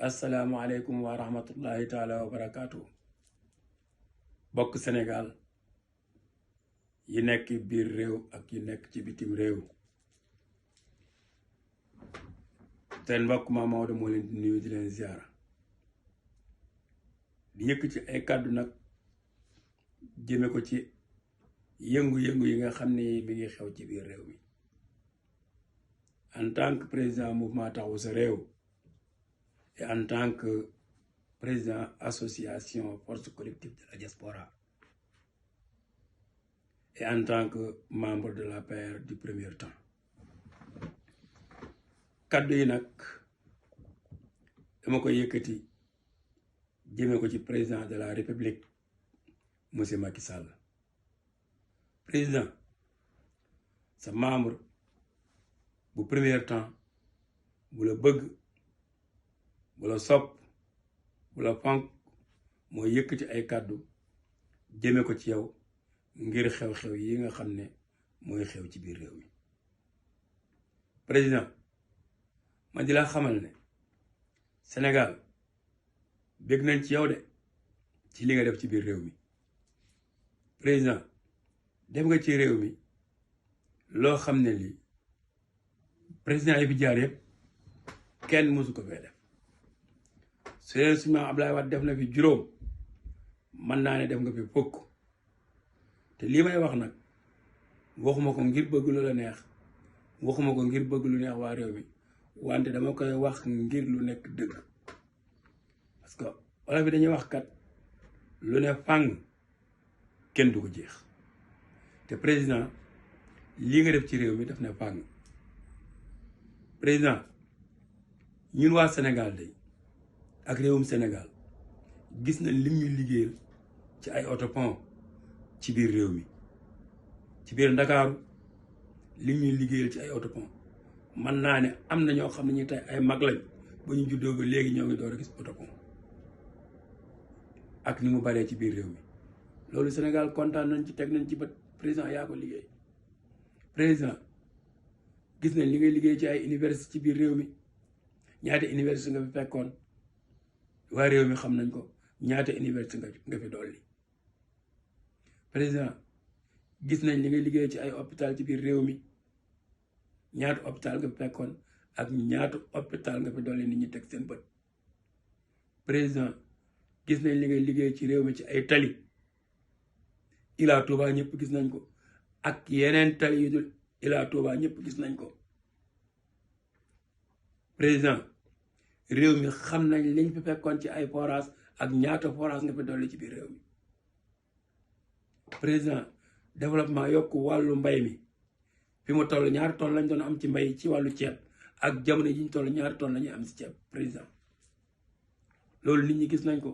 asalaamualeykum wa rahmatullahi taala wa barakaatu. bokk Sénégal yi nekk biir réew ak yi nekk ci bitim réew, seen mbokk ma Maodo moo leen di nuyu di leen ziara, di yëkk ci ay kàddu nag jëme ko ci yëngu-yëngu yi nga xam ne mi ngi xew ci biir réew mi. En tant que président mouvement Taxawu Sa Réew et en tant que président association force collective de la diaspora et en tant que membre de l'APR du premier temps, kaddu yi nag dama koy yëkkati jëme ko ci président de la république monsieur Macky Sall. Président, sa membre bu premier temps bu la bëgg, bu la sopp, bu la fonk mooy yëkkati ay kàddu jëme ko ci yow ngir xew-xew yi nga xam ne mooy xew ci biir réew mi. Président, ma di la xamal ne Sénégal bég nañ ci yow de ci li nga def ci biir réew mi. Président, def nga ci réew mi loo xam ne lii président yi fi jaar yëpp kenn mësu ko fee def. su dee suñu maam Abdoulaye Wade def na fi juróom, mën naa ne def nga fi fukk. te lii may wax nag waxuma ko ngir bëgg lu la neex, waxuma ko ngir bëgg lu neex waa réew mi, wante dama koy wax ngir lu nekk dëgg. parce que wala bi dañuy wax kat lu ne fàng kenn du ko jeex. te président lii nga def ci réew mi daf ne fàng. président, ñun waa Sénégal day ak réewum Sénégal gis nañ lim ñu liggéeyal ci ay autopont ci biir réew mi, ci biir Ndakaaru lim ñuy liggéeyal ci ay autopont. man naa ne am na ñoo xam ne ñu tey ay mag lañ ba ñu juddoo ba léegi ñoo ngi door a gis autopont ak ni mu baree ci biir réew mi. loolu Sénégal kontaan nañ ci, teg nañ ci bët. président yaa ko liggéey. président, gis nañ li ngay liggéey ci ay université ci biir réew mi. ñaata université nga fi fekkoon, waa réew mi xam nañ ko. ñaata université nga fi dolli. président, gis nañ li ngay liggéey ci ay hôpital ci biir réew mi. ñaata hôpital nga fi fekkoon ak ñaata hôpital nga fi dolli nit ñi teg seen bët. président, gis nañ li ngay liggéey ci réew mi ci ay tali. Ila Touba ñëpp gis nañ ko, ak yeneen tali yu dul Ila Touba ñëpp gis nañ ko. président, réew mi xam nañ liñ fi fekkoon ci ay forage ak ñaata forage nga fi dolli ci biir réew mi. président, développement yokk wàllu mbay mi fi mu toll ñaari tonnes lañ doon am ci mbay ci wàllu ceeb ak jamono yi ñu toll ñaari tonnes la ñuy am ci ceeb. président, loolu nit ñi gis nañ ko.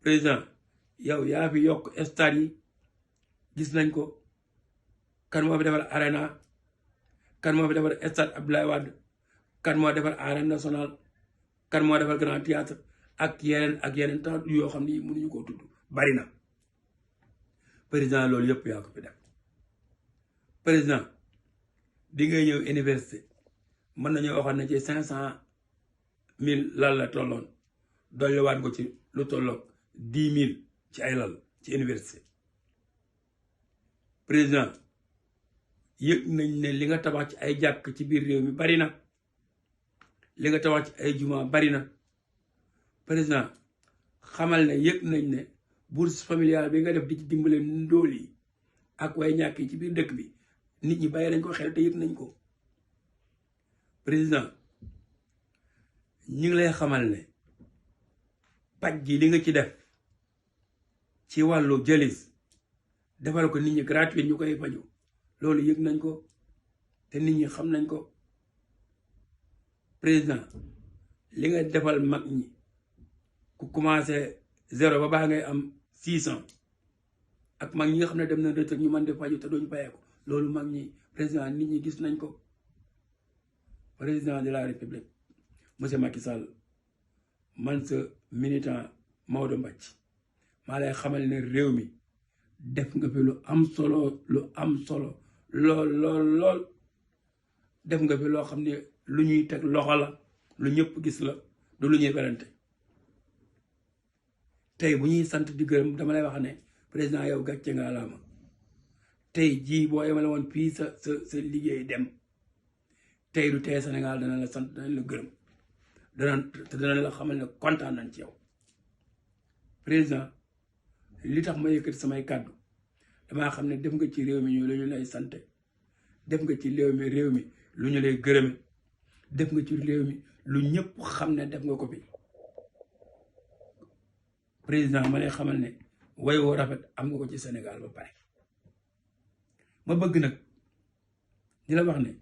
président, yow yaa fi yokk stade yi, gis nañ ko. kan moo fi defar arena, kan moo fi defar stade Abdoulaye Wade, kan moo defar arène nationale, kan moo defar grand théâtre ak yeneen temps yoo xam ni mënuñu koo tudd, bari na. président, loolu yëpp yaa ko fi def. président, di ngay ñëw université mën nañoo waxoon ne ci 500,000 lal la tolloon, dolliwaat ko ci lu tolloog 10,000 ci ay lal ci université. président, yëg nañ ne li nga tabax ci ay jàkk ci biir réew mi bari na, li nga tabax ci ay juma bari na. président, xamal ne yëg nañ ne bourse familiale bi nga def di ci dimbale ndóol yi ak way ñàkk yi ci biir dëkk bi nit ñi bàyyi nañ ko xel te yëg nañ ko. président, ñu ngi lay xamal ne paj gi li nga ci def ci wàllu jalis defal ko nit ñi gratuit ñu koy faju, loolu yëg nañ ko te nit ñi xam nañ ko. président, li nga defal mag ñi ku commencé 0 ba baa ngay am 600 ak mag ñi nga xam ne dem na retraite ñu mën di faju te duñ fayee ko, loolu mag ñi président nit ñi gis nañ ko. président de la république monsieur Macky Sall, man sa militant Maodo Mbacke maa lay xamal ne réew mi def nga fi lu am solo lool. def nga fi loo xam ne lu ñuy teg loxo la, lu ñëpp gis la, du lu ñuy werante tey bu ñuy sant di gërëm dama lay wax ne président yow gàcce nga alaama tey jii boo yemale woon fii sa liggéey dem tey du tey Sénégal dana la sant danañ la gërëm dana la xamal ne kontaan nañ ci yow président li tax ma yëkkati samay kàddu damaa xam ne def nga ci réew mi ñu lu ñu lay sante def nga ci réew mi lu ñu lay gërëme def nga ci réew mi lu ñëpp xam ne def nga ko fi président ma lay xamal ne way woo rafet am nga ko ci Sénégal ba pare ma bëgg nag di la wax ne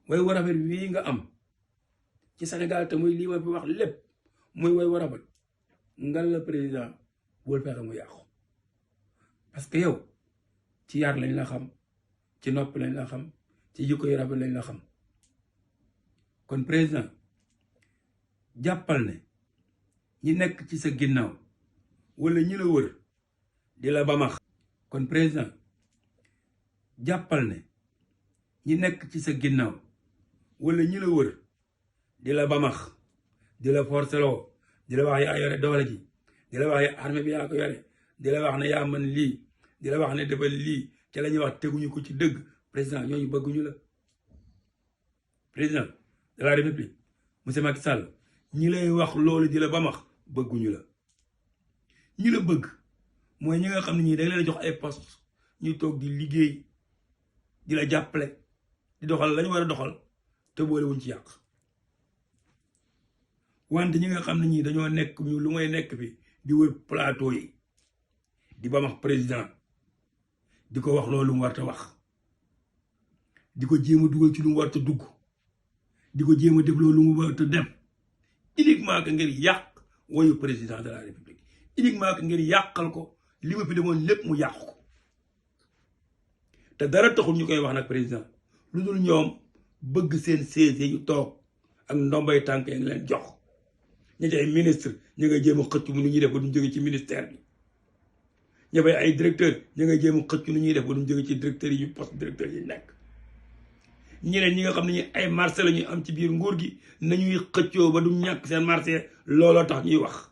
way woo rafet wii nga am ci Sénégal te muy lii ma fi wax lépp muy way woo rafet ngal la président bul fexe mu yàqu parce que yow ci yar lañ la xam ci nopp lañ la xam ci jikko yu rafet lañ la xam kon président jàppal ne ñi nekk ci sa ginnaaw wala ñi la wër di la bamax kon président jàppal ne ñi nekk ci sa ginnaaw wala ñi la wër di la bamax di la forceloo di la wax yaa yore doole ji di la wax armée bi yaa ko yore di la wax ne yaa mën lii di la wax ne defal lii ci la ñuy wax teguñu ko ci dëgg président ñooñu bëgguñu la président de la république monsieur Macky Sall ñi lay wax loolu di la bamax bëgguñu la ñi la bëgg mooy ñi nga xam ne ñii da leen jox ay poste ñu toog di liggéey di la jàppale di doxal lañu war a doxal te boole wuñ ci yàq wante ñi nga xam ne ñii dañoo nekk ñu lu may nekk fi di wër plateau yi di bamax président di ko wax loolu mu war ta wax di ko jéem a dugal ci lu mu war ta dugg di ko jéem a def loolu mu war ta def uniquement que ngir yàq woyu président de la république uniquement que ngir yàqal ko li ma fi demoon lépp mu yàq ko te dara taxul ñu koy wax nag président lu dul ñoom bëgg seen siège yu toog ak ndombay tànk yi leen jox ña ci ay ministre ñu nga jéem a xëcc nu ñuy def ba duñ jóge ci ministère bi ña bay ay directeur ñu nga jéem a xëcc nu ñuy def ba duñ jóge ci directeur yi poste directeur yi nekk ñeneen ñi nga xam ne ñi ay marché la ñuy am ci biir nguur gi nañuy xëccoo ba du ñàkk seen marché looloo tax ñuy wax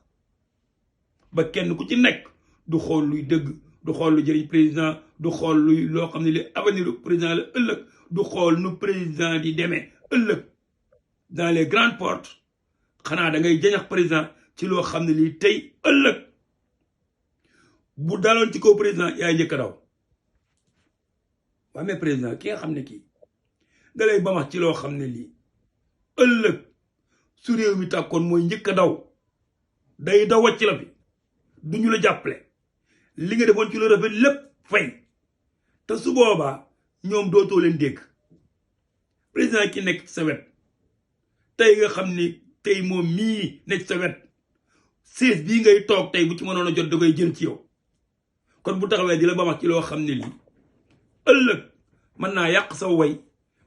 ba kenn ku ci nekk du xool luy dëgg du xool lu jëriñ président du xool luy loo xam ne li avenir du président la ëllëg du xool nu président di demee ëllëg dans les grandes portes xanaa da ngay jañax président ci loo xam ne lii tey ëllëg bu daloon ci kaw président yaay njëkk a daw waa mais président ki nga xam ne kii da lay bamax ci loo xam ne lii ëllëg su réew mi tàkkoon mooy njëkk a daw day daw wàcc la fi duñu la jàppale li nga defoon ci lu rafet lépp fay te su boobaa ñoom dootoo leen dégg président ki nekk ci sa wet tey nga xam ni tey moom mii nekk ci sa wet siis bii ngay toog tey bu ci mënoon a jot da koy jël ci yow kon bu taxawee di la bamax ci loo xam ne lii ëllëg mën naa yàq sa way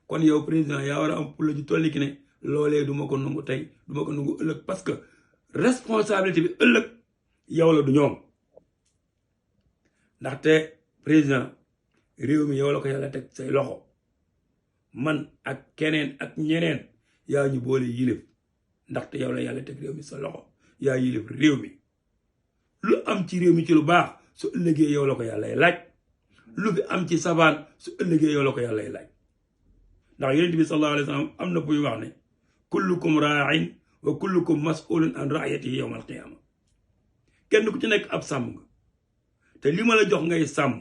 kon yow président yaa war a am pour la ju tolli ki ne loolee du ma ko nangu tey du ma ko nangu ëllëg parce que responsabilité bi ëllëg yow la du ñoom ndaxte président réew mi yow la ko yàlla teg say loxo man ak keneen ak ñeneen yaa ñu boole yilif ndaxte yow la yàlla teg réew mi sa loxo yaa yilif réew mi lu am ci réew mi ci lu baax su ëllëgee yow la ko yàllay laaj lu fi am ci sabaan su ëllëgee yow la ko yàllay laaj ndax yonent bi sallallahu alayhi wa sallam am na buy wax ne kullukum raain wa kullukum mas'ulun an raayatihi yawm al qiyama kenn ku ci nekk ab sàmm nga te li ma la jox ngay sàmm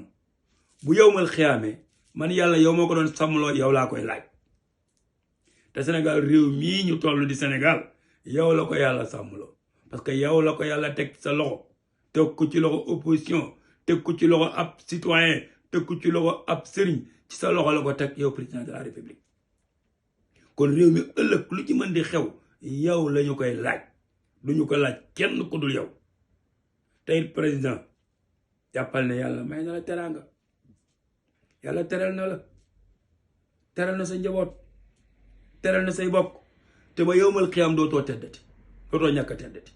bu yowmal xiyaamee man yàlla yow moo ko doon sàmmloo yow laa koy laaj te Sénégal réew mii ñu toll di Sénégal yow la ko yàlla sàmmloo parce que yow la ko yàlla teg sa loxo teg ko ci loxo opposition teg ko ci loxo ab citoyen teg ko ci loxo ab sëriñ ci sa loxo la ko teg yow président de la république kon réew mi ëllëg lu ci mën di xew yow lañu koy laaj duñu ko laaj kenn ku dul yow tey président jàppal ne yàlla may na la teraanga yàlla teral na la teral na sa njaboot teral na say bokk te ba yowmal xiyaam dootoo teddati dootoo ñàkk a teddati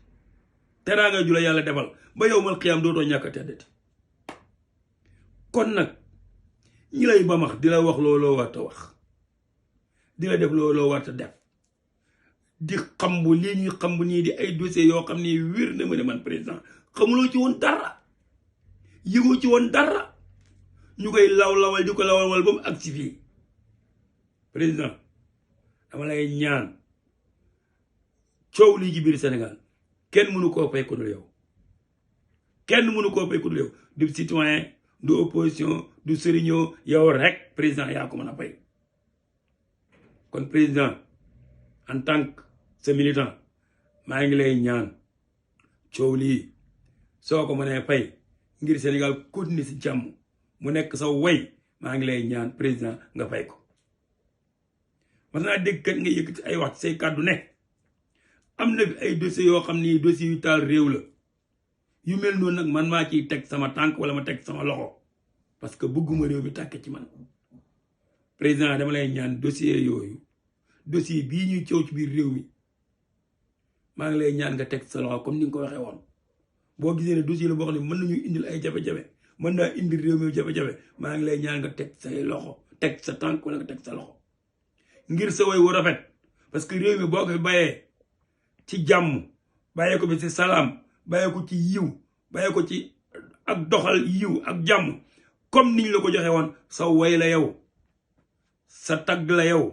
teraanga ju la yàlla defal ba yowmal xiyaam dootoo ñàkk a teddati kon nag ñi lay bamax di la wax looloo war ta wax di la def looloo war ta def di xambu lii ñuy xambu nii di ay dossiers yoo xam ni wér na ma ne man président xamuloo ci woon dara yëgoo ci woon dara ñu koy lawal di ko lawal ba mu agsi fii président dama lay ñaan coow lii ci biir Sénégal kenn mënu koo fay ku dul yow kenn mënu koo fay ku dul yow du citoyen du opposition du sëriñoo yow rek président yaa ko mën a fay kon président en tant que sa militant maa ngi lay ñaan coow lii soo ko mënee fay ngir Sénégal continuer si jàmm mu nekk sa way maa ngi lay ñaan président nga fay ko mas naa dégg kat nga yëkkati ay wax ci say kàddu ne am na fi ay dossiers yoo xam ni dossiers yu taal réew la yu mel noonu nag man maa ciy teg sama tànk wala ma teg sama loxo parce que bëgguma réew mi tàkke ci man président dama lay ñaan dossier yooyu dossier bii ñuy coow ci biir réew mi maa ngi lay ñaan nga teg sa loxo comme ni nga ko waxee woon boo gisee ne dossier la boo xam ne mën nañu indil ay jafe-jafe mën naa indil réew mi jafe-jafe maa ngi lay ñaan nga teg say loxo teg sa tànk wala nga teg sa loxo ngir sa way wu rafet parce que réew mi boo ko bàyyee ci jàmm bàyyee ko bi ci salaam bàyyee ko ci yiw bàyyee ko ci ak doxal yiw ak jàmm comme niñ la ko joxe woon sa way la yow sa tagg la yow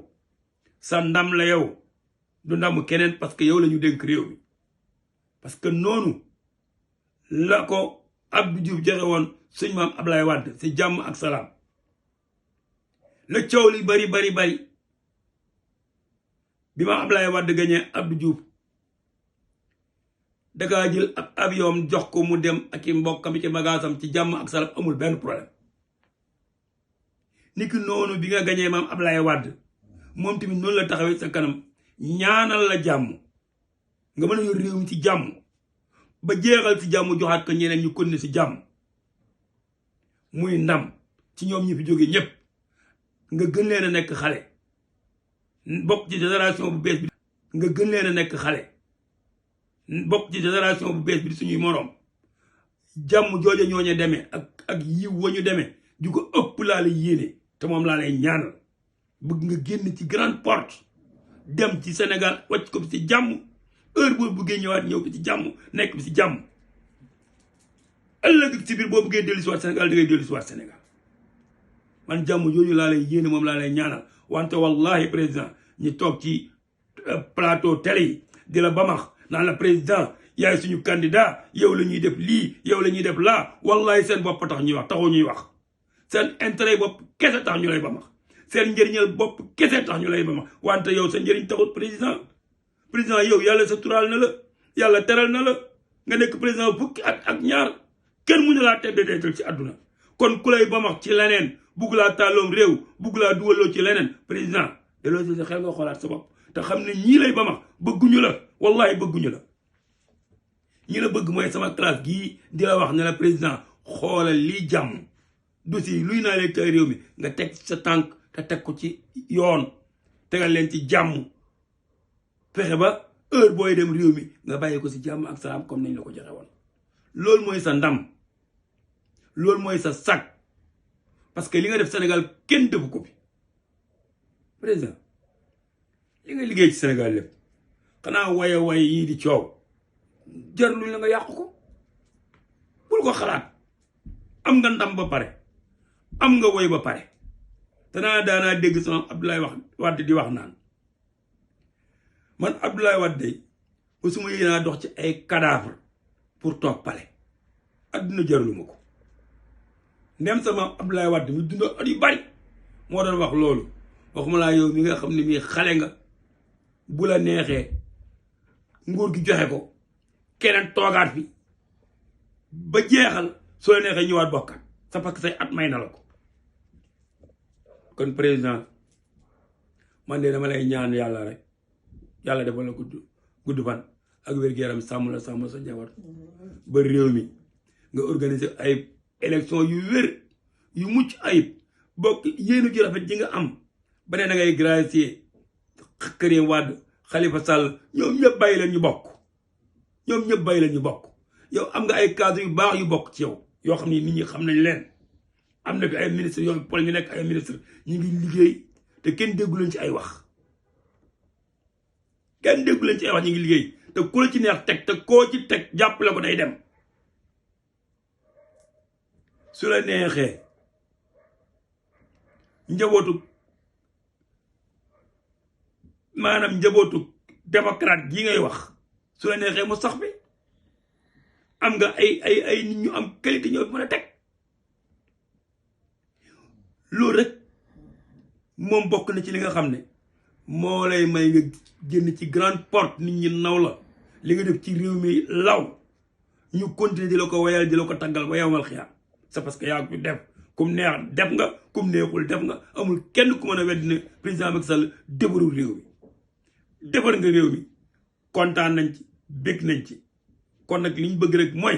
sa ndam la yow du ndam keneen parce que yow la ñu dénk réew mi parce que noonu la ko Abdou Diouf joxe woon suñ maam Ablaye Wade si jàmm ak salaam la coow li bari bi maam Ablaye Wade gañee Abdou Diouf dakaa jël ab avion jox ko mu dem ak i mbokkam ci bagaasam ci jàmm ak salaam amul benn problème niki noonu bi nga gañee maam Ablaye Wade moom tamit noonu la taxawee sa kanam ñaanal la jàmm nga mën a yor réew mi ci jàmm ba jeexal ci jàmm joxaat ko ñeneen ñu continuer ci jàmm muy ndam ci ñoom ñi fi jóge ñëpp nga gën leen a nekk xale bokk ci génération bu bees bi nga gën leen a nekk xale bokk ci génération bu bees bi di suñuy moroom jàmm jooja ñooñe demee ak yiw wa ñu demee ju ko ëpp laa lay yéene te moom laa lay ñaanal bëgg nga génn ci grande porte dem ci Sénégal wàcc ko ci jàmm heure boo bëggee ñëwaat ñëw bi ci jàmm nekk bi ci jàmm ëllëg ci biir boo bëggee dellu si waat Sénégal da ngay dellu si waat Sénégal man jàmm jooju laa lay yéene moom laa lay ñaanal wante wallahi président ñi toog ci plateau télé yi di la bamax naan la président yaay suñu candidat yow la ñuy def lii yow la ñuy def laa wallahi seen bopp tax ñuy wax taxoo ñuy wax seen intérêt bopp kese tax ñu lay bamax seen njëriñal bopp kese tax ñu lay bamax wante yow sa njëriñ taxut président yow yàlla sa tural na la yàlla teral na la nga nekk président fukki at ak ñaar kenn mu ne laa tedd deetal ci àdduna kon ku lay bamax ci leneen bugg laa tàlloom réew bugg laa dugaloo ci leneen président daloo si sa xel nga xoolaat sa bopp te xam ne ñii lay bamax bëgguñu la wallahi bëgguñu la ñi la bëgg mooy sama classe gii di la wax ne la président xoolal lii jàmm dossier luy naa leen ci réew mi nga teg sa tànk te teg ko ci yoon tegal leen ci jàmm fexe ba heure booy dem réew mi nga bàyyi ko si jàmm ak salaam comme nañ la ko joxe woon loolu mooy sa ndam loolu mooy sa sag parce que li nga def Sénégal kenn defu ko fi président li nga liggéey ci Sénégal lépp xanaa waye yii di coow jar luñ la nga yàq ko bul ko xalaat am nga ndam ba pare am nga woy ba pare te daanaa dégg sama Abdoulaye Wade di wax naan man Abdoulaye Wade musuma yéenaa dox ci ay cadavre pour toog pale adduna jaraluma ko ndem sama Abdoulaye Wade mi dund at yu bari moo doon wax loolu waxuma laa yow mi nga xam ne mii xale nga bu la neexee nguur gi joxe ko keneen toogaat fi ba jeexal soo la neexee ñëwaat bokkat sa parce que say at may na la ko kon président man de dama lay ñaan yàlla rek yàlla defal la gudd fan ak wér-gu-yaram sàmm sa njaboot ba réew mi nga organiser ay élection yu wér yu mucc ayib bokk yéenu ji rafet ji nga am ba ne da ngay gracier Karim Wade Khalifa Sall ñoom ñëpp bàyyi leen ñu bokk yow am nga ay cadre yu baax yu bokk ci yow yoo xam ni nit ñi xam nañ leen am na fi ay ministre yoo pol ñu nekk ay ministre ñu ngi liggéey te kenn déggu leen ci ay wax kenn déggu leen ci ay wax ñu ngi liggéey te ku la ci neex teg te koo ci teg jàppale ko day dem su la neexee njabootu maanaam njabootu démocrate gi ngay wax su la neexee mu sax bi am nga ay nit ñu am qualité ñoo mën a teg loolu rek moom bokk na ci li nga xam ne moo lay may nga génn ci grande porte nit ñi naw la li nga def ci réew mi law ñu continuer di la ko wayal di la ko taggal ba yawmal xiyaam c'est parce que yaa ko def kum neex def nga kum neexul def nga amul kenn ku mën a weddi ne président Macky Sall defarul réew mi defar nga réew mi kontaan nañ ci bég nañ ci kon nag li ñu bëgg rek mooy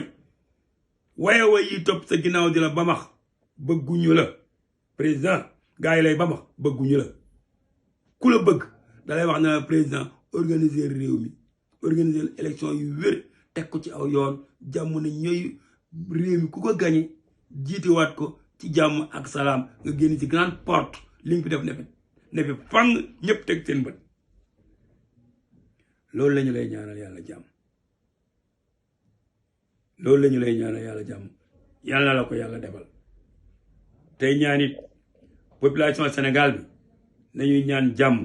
way yi topp sa ginnaaw di la bamax bëgguñu la président gars yi lay bamax bëgguñu la ku la bëgg dalay wax na président organiser réew mi organiser élection yu wér teg ko ci aw yoon jàmm na ñooy réew mi ku ko gañe jiitewaat ko ci jàmm ak salaam nga génn ci grande porte li nga fi def ne fi fang ñëpp teg seen bët loolu lañu lay ñaanal yàlla jàmm loolu lañu lay ñaanal yàlla jàmm yàlla la ko yàlla defal tey ñaanit population Sénégal bi nañuy ñaan jàmm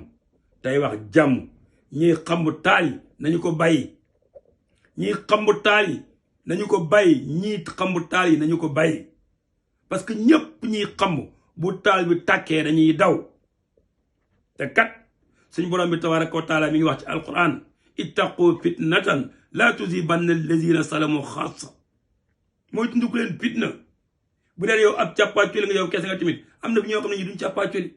tey wax jàmm ñiy xambu taal yi nañu ko bàyyi ñiy xambu taal yi nañu ko bàyyi ñiy xambu taal yi nañu ko bàyyi parce que ñëpp ñiy xambu bu taal bi tàkkee dañuy daw te kat suñu borom bi tabaraka wa taala mi ngi wax ci alquran ittaqu fitnatan la tusibanna allazina salamu xaasa mooy tunduku leen fitna bu dee yow ab càppaacoli nga yow kese nga tamit am na fi ñoo xam ne ñu duñ càppaacoli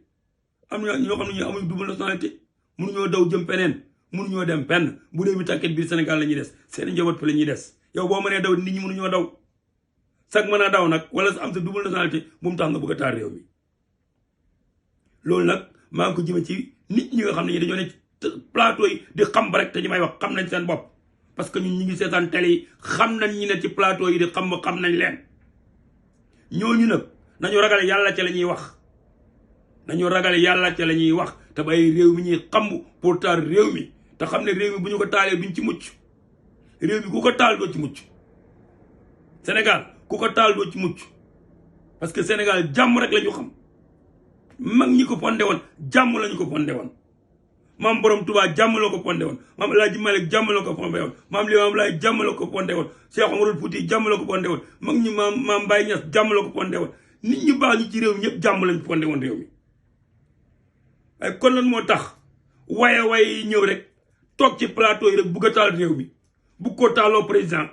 am na ñoo xam ne ñu amuñu double nationalité mënuñoo daw jëm feneen mënuñoo dem fenn bu dee mi tàkket biir Sénégal la ñuy des seen njaboot fa la ñuy des yow boo mënee daw nit ñi mënuñoo daw sax mën a daw nag wala am sa double nationalité bu mu tax nga bëgg a taal réew mi loolu nag maa ngi ko jëme ci nit ñi nga xam ne ñi dañoo ne plateau yi di xam ba rek te ñu may wax xam nañ seen bopp parce que ñun ñu ngi seetaan télé yi xam nañ ñi ne ci plateau yi di xam ba xam nañ leen ñooñu nag nañu ragal yàlla ca la ñuy wax nañu ragal yàlla ca la ñuy wax te bay réew mi ñuy xamb pour taal réew mi te xam ne réew mi bu ñu ko taalee duñ ci mucc réew mi ku ko taal doo ci mucc Sénégal ku ko taal doo ci mucc parce que Sénégal jàmm rek la ñu xam mag ñi ko fondé woon jàmm lañu ko fondé woon maam borom Touba jàmm la ko fondé woon maam El Hadj Malick jàmm la ko fondé woon maam Limamou Laye jàmm la ko fondé woon Cheikh Omarul Fouti jàmm la ko fondé woon mag ñi maam Baye Niass jàmm la ko fondé woon nit ñu baax ñi ci réew mi ñëpp jàmm lañu fondé woon réew mi waaye kon lan moo tax waye yi ñëw rek toog ci plateau yi rek bugg a taal réew mi bugg ko taaloo président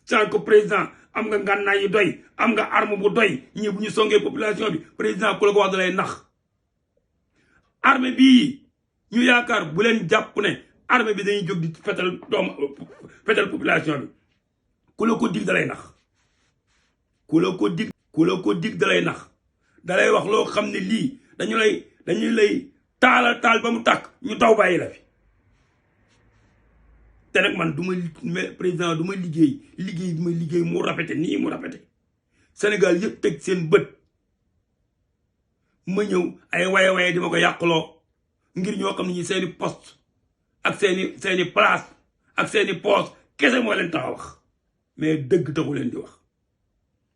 sans que président am nga ngànnaay yu doy am nga arme bu doy ñii bu ñu songee population bi président ku la ko wax da lay nax armée bii ñu yaakaar bu leen jàpp ne armée bi dañuy jóg di fetal population bi ku la ko dig da lay nax ku la ko dig da lay nax da lay wax loo xam ne lii dañu lay taal ba mu tàkk ñu daw bàyyi la fi te nag man président du ma liggéey bi ma liggéey mu rafete nii mu rafete Sénégal yëpp teg seen bët ma ñëw ay waye di ma ko yàqloo ngir ñoo xam ne ñi seeni poste ak seeni place ak seeni poste kese moo leen tax a wax mais dëgg taxu leen di wax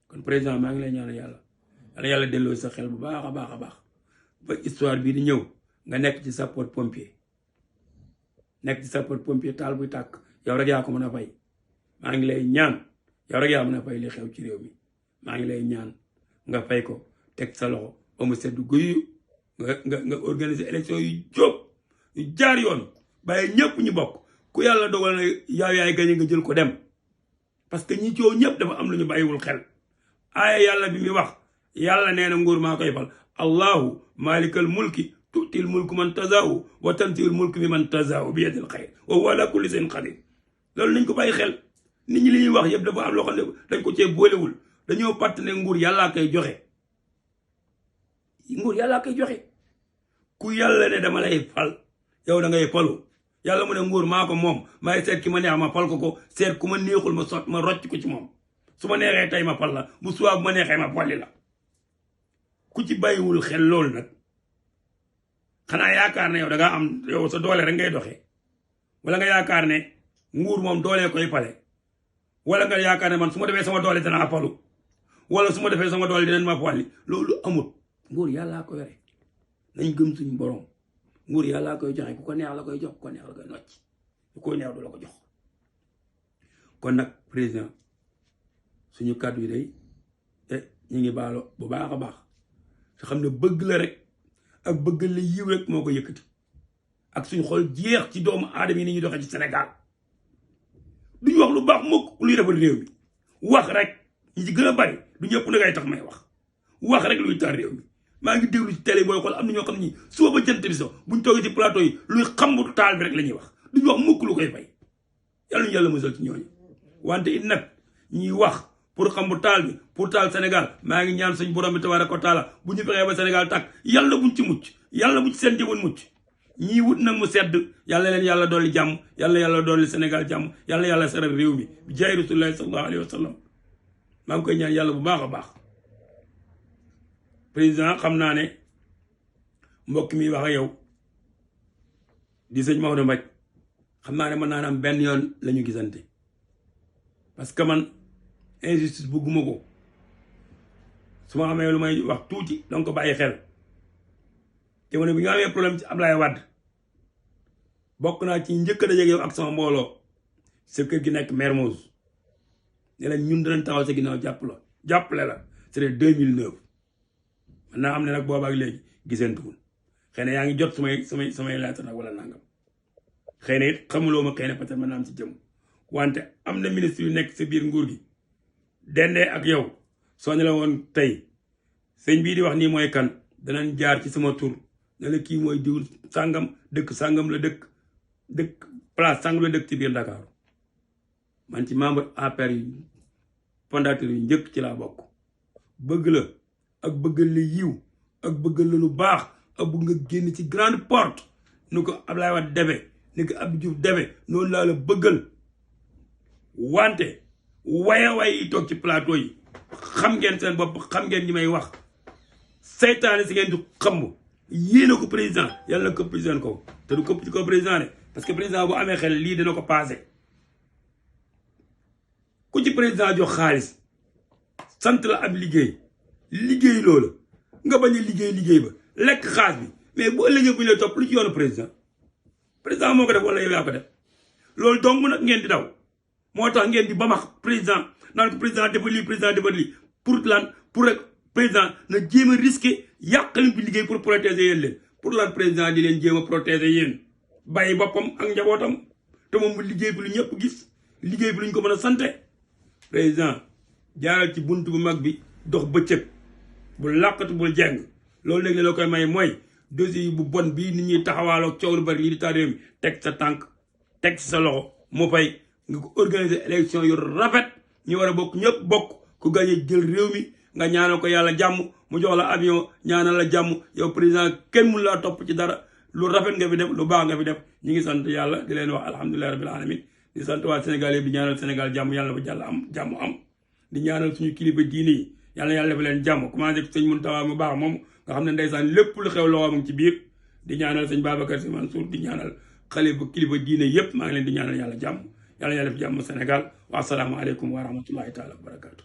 kon président maa ngi lay ñaanal yàlla delloo sa xel bu baax a baax a baax ba histoire bii di ñëw nga nekk ci sapeur pompier taal buy tàkk yow rek yaa ko mën a fay maa ngi lay ñaan yow rek yaa mën a fay li xew ci réew mi maa ngi lay ñaan nga fay ko teg sa loxo ba mu seddu guyu nga organiser élection yu jóob yu jaar yoon bàyyi ñëpp ñu bokk ku yàlla dogal na yow yaay gañe nga jël ko dem parce que ñi coow ñëpp dafa am lu ñu bàyyiwul xel aaya yàlla bi muy wax yàlla nee na nguur maa koy fal allahu malikal mulki tuutil mulku man tazaawu wa tanziul mulku mi man tazaawu bi yadil xayr wa huwa ala kulli shay'in qadir loolu nañ ko bàyyi xel nit ñi li ñuy wax yëpp dafa am loo xam ne dañ ko cee boolewul dañoo pàtt ne nguur yàllaa koy joxe nguur yàllaa koy joxe ku yàlla ne dama lay fal yow da ngay falu yàlla mu ne nguur maa ko moom maay seet ki ma neex ma fal ko seet ku ma neexul ma rocc ko ci moom su ma neexee tey ma fal la bu suwaa bu ma neexee ma folli la ku ci bàyyiwul xel loolu nag xanaa yaakaar na yow da ngaa am yow sa doole rek ngay doxee wala nga yaakaar ne nguur moom doolee koy pale wala nga yaakaar ne man su ma defee sama doole danaa palu wala su ma defee sama doole dinañ ma wàlli loolu amut. nguur yàllaa ko yore nañ gëm suñu borom nguur yàllaa koy joxe ku ko neex la koy jox ku ko neex la koy nocc ku ko neex du la ko jox. kon nag président suñu kàddu yi day ñu ngi baalo bu baax a baax te xam ne bëgg la rek ak bëgg la yiw rek moo ko yëkkati ak suñu xol jeex ci doomu aadama yi ni ñuy doxee ci Sénégal duñu wax lu baax mukk luy defal réew mi wax rek ñi ci gën a bari du ñëpp nag ay tax may wax rek luy taal réew mi. maa ngi déglu ci télé booy xool am na ñoo xam ne ñi suba ba jant bi so buñ toogee ci plateau yi luy xambu taal bi rek la ñuy wax duñu wax mukk lu koy fay yàlla ñu yàlla musal ci ñooñu. wante it nag ñuy wax pour xambu taal bi pour taal Sénégal maa ngi ñaan suñ borom bi tabaaraka wa taala bu ñu fexee ba Sénégal tàkk yàlla buñ ci mucc yàlla bu ci seen jëwoon mucc ñii wut nag mu sedd yàlla leen yàlla dolli jàmm yàlla dolli Sénégal jàmm yàlla saral réew mi bi jaay Rasulullahi sallallahu alayhi wa sallam maa ngi koy ñaan yàlla bu baax a baax. président xam naa ne mbokk mi wax ak yow di sëñ Maodo Mbaj xam naa ne mën naa am benn yoon la ñu gisante parce que man injustice bëgguma ko su ma xamee lu may wax tuuti donc ko bàyyi xel jamono bi nga amee problème ci Ablaye Wade bokk naa ci njëkk a daje yow ak sama mbooloo sa kër gi nekk Mermoz ne la ñun dinañ taxaw sa ginnaaw jàppale la c'était 2009 man naa am ne nag boobaak léegi gisantuwul xëy na yaa ngi jot samay lettre nag wala nangam xëy na it xamuloo ma xëy na peut-être mën naa am ci jëm wante am na ministre yu nekk sa biir nguur gi dendee ak yow soo ne la woon tey sëñ bii di wax nii mooy kan danañ jaar ci sama tur ne la kii mooy diw sàngam dëkk sàngam la dëkk place sàngam la dëkk ci biir Dakar man ci membre APR yi fondateur yu njëkk ci laa bokk bëgg la ak bëggal la yiw ak bëggal la lu baax ak bëgg nga génn ci grande porte nu ko Ablaye Wade defe ni ko Abdou Diouf defe noonu laa la bëggal wante waye yi toog ci plateau yi xam ngeen seen bopp xam ngeen ñi may wax seytaane si ngeen di xamb yéene ko président yàlla na ko président ko te du këpp ci ko président ne parce que président bu amee xel lii dina ko passé ku ci président jox xaalis sant la ab liggéey loolu nga bañ a liggéey ba lekk xaas bi mais bu ëllëgee bu ñu lay topp lu ci yoonu président moo ko def wala yow yaa ko def loolu donc nag ngeen di daw moo tax ngeen di bamax président naan ko président defal lii pour lan pour rek président na jéem a risqué yàqalin bi liggéey pour protéger yéen leen pour lan président di leen jéem a protéger yéen bàyyi boppam ak njabootam te moom mu liggéey bi lu ñëpp gis liggéey bi lu ñu ko mën a sante président jaaral ci buntu bu mag bi dox bëccëg bu làqatu bul jeng loolu nag li la koy may mooy dossier yi bu bon bii nit ñuy taxawaaloo coow lu bari lii di taal réew mi teg sa tànk teg sa loxo mu fay nga ko organiser élection yu rafet ñu war a bokk ñëpp bokk ku gagné jël réew mi nga ñaanal ko yàlla jàmm mu jox la avion ñaanal la jàmm yow président kenn mun laa topp ci dara lu rafet nga fi def lu baax nga fi def ñu ngi sant yàlla di leen wax alhamdulilah rabbil alamin di sant waa Sénégal yëpp di ñaanal Sénégal jàmm yàlla ba jàll am jàmm am di ñaanal suñu kilifa diine yi yàlla def leen jàmm commencé sëñ Mountakha mu baax moom nga xam ne ndeysaan lépp lu xew loxo mu ci biir di ñaanal sëñ Babacar Sy Mansour di ñaanal xalifa kilifa diine yëpp maa ngi leen di ñaanal yàlla jàmm yàlla def jàmm Sénégal wa assalaamu aleykum wa rahmatullahi taala wa barakatu